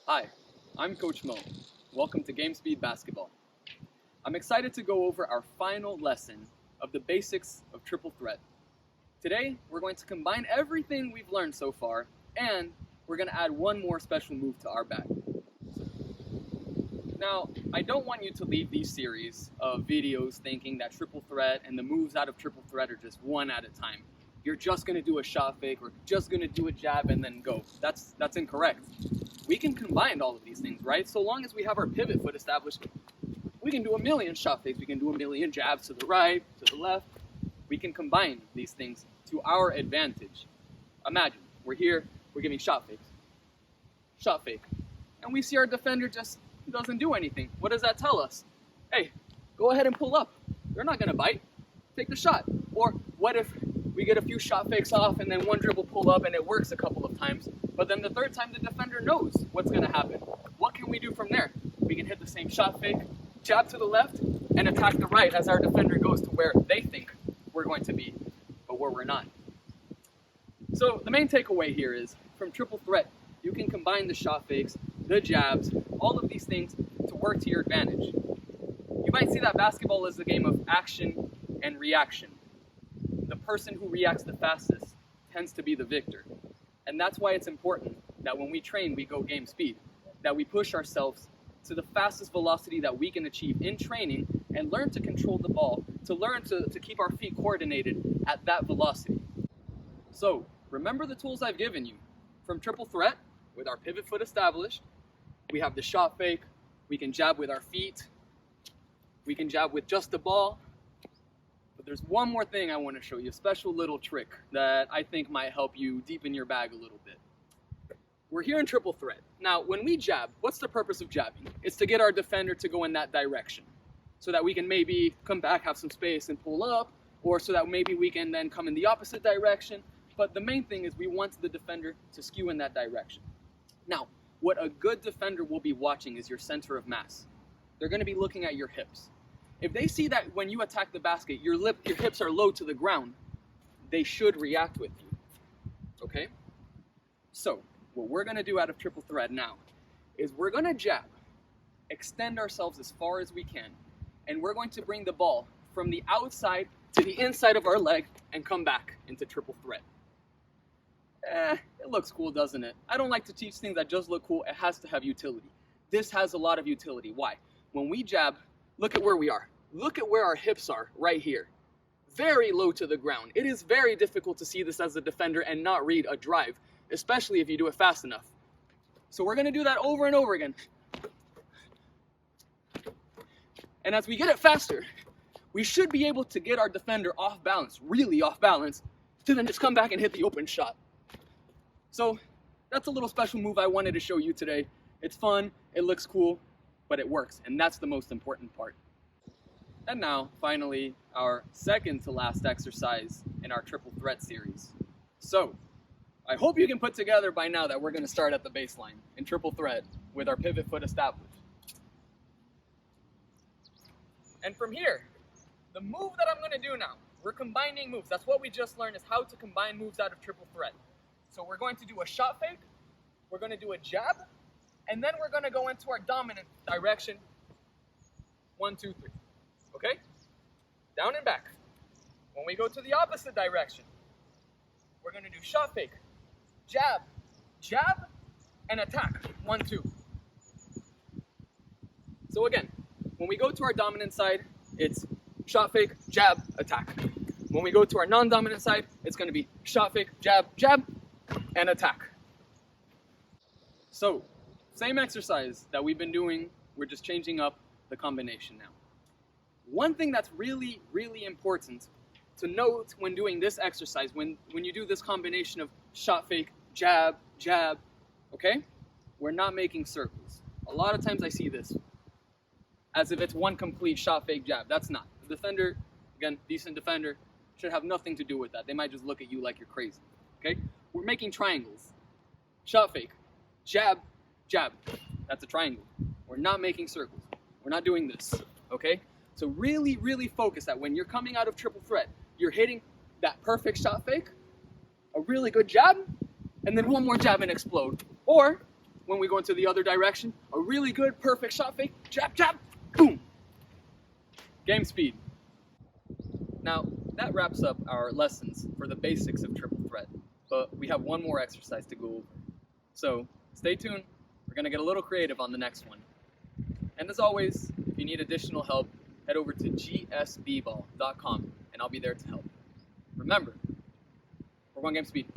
Hi, I'm Coach Mo. Welcome to Game Speed Basketball. I'm excited to go over our final lesson of the basics of triple threat. Today, we're going to combine everything we've learned so far, and we're going to add one more special move to our bag. Now, I don't want you to leave these series of videos thinking that triple threat and the moves out of triple threat are just one at a time. You're just going to do a shot fake or just going to do a jab and then go. That's incorrect. We can combine all of these things, right? So long as we have our pivot foot established, we can do a million shot fakes. We can do a million jabs to the right, to the left. We can combine these things to our advantage. Imagine, we're here, we're giving shot fakes. Shot fake. And we see our defender just doesn't do anything. What does that tell us? Hey, go ahead and pull up. They're not going to bite. Take the shot. Or what if we get a few shot fakes off and then one dribble pull up and it works a couple of times, but then the third time the defender knows what's going to happen. What can we do from there? We can hit the same shot fake, jab to the left, and attack the right as our defender goes to where they think we're going to be, but where we're not. So the main takeaway here is, from triple threat, you can combine the shot fakes, the jabs, all of these things to work to your advantage. You might see that basketball is a game of action and reaction. The person who reacts the fastest tends to be the victor. And that's why it's important that when we train, we go game speed, that we push ourselves to the fastest velocity that we can achieve in training and learn to control the ball, to learn to keep our feet coordinated at that velocity. So remember the tools I've given you. From triple threat, with our pivot foot established, we have the shot fake, we can jab with our feet, we can jab with just the ball. But there's one more thing I want to show you, a special little trick that I think might help you deepen your bag a little bit. We're here in triple threat. Now, when we jab, what's the purpose of jabbing? It's to get our defender to go in that direction so that we can maybe come back, have some space and pull up, or so that maybe we can then come in the opposite direction. But the main thing is we want the defender to skew in that direction. Now, what a good defender will be watching is your center of mass. They're going to be looking at your hips. If they see that when you attack the basket, your hips are low to the ground, they should react with you, okay? So, what we're going to do out of triple threat now is we're going to jab, extend ourselves as far as we can, and we're going to bring the ball from the outside to the inside of our leg and come back into triple threat. It looks cool, doesn't it? I don't like to teach things that just look cool. It has to have utility. This has a lot of utility. Why? When we jab, look at where we are. Look at where our hips are right here. Very low to the ground. It is very difficult to see this as a defender and not read a drive, especially if you do it fast enough. So we're going to do that over and over again. And as we get it faster, we should be able to get our defender off balance, really off balance, to then just come back and hit the open shot. So that's a little special move I wanted to show you today. It's fun, it looks cool, but it works, and that's the most important part. And now, finally, our second to last exercise in our triple threat series. So, I hope you can put together by now that we're going to start at the baseline in triple threat with our pivot foot established. And from here, the move that I'm going to do now, we're combining moves. That's what we just learned, is how to combine moves out of triple threat. So we're going to do a shot fake, we're going to do a jab, and then we're going to go into our dominant direction. 1, 2, 3. Okay? Down and back. When we go to the opposite direction, we're going to do shot fake, jab, jab, and attack. 1, 2. So again, when we go to our dominant side, it's shot fake, jab, attack. When we go to our non-dominant side, it's going to be shot fake, jab, jab, and attack. So, same exercise that we've been doing, we're just changing up the combination now. One thing that's really, really important to note when doing this exercise, when you do this combination of shot fake, jab, jab, okay? We're not making circles. A lot of times I see this as if it's one complete shot fake jab. That's not. The defender, again, decent defender, should have nothing to do with that. They might just look at you like you're crazy, okay? We're making triangles. Shot fake, jab, jab. That's a triangle. We're not making circles. We're not doing this, okay? So really, really focus that when you're coming out of triple threat, you're hitting that perfect shot fake, a really good jab, and then one more jab and explode. Or when we go into the other direction, a really good, perfect shot fake, jab, jab, boom. Game speed. Now, that wraps up our lessons for the basics of triple threat, but we have one more exercise to go over. So, stay tuned. We're going to get a little creative on the next one. And as always, if you need additional help, head over to gsbball.com and I'll be there to help. Remember, we're going game speed.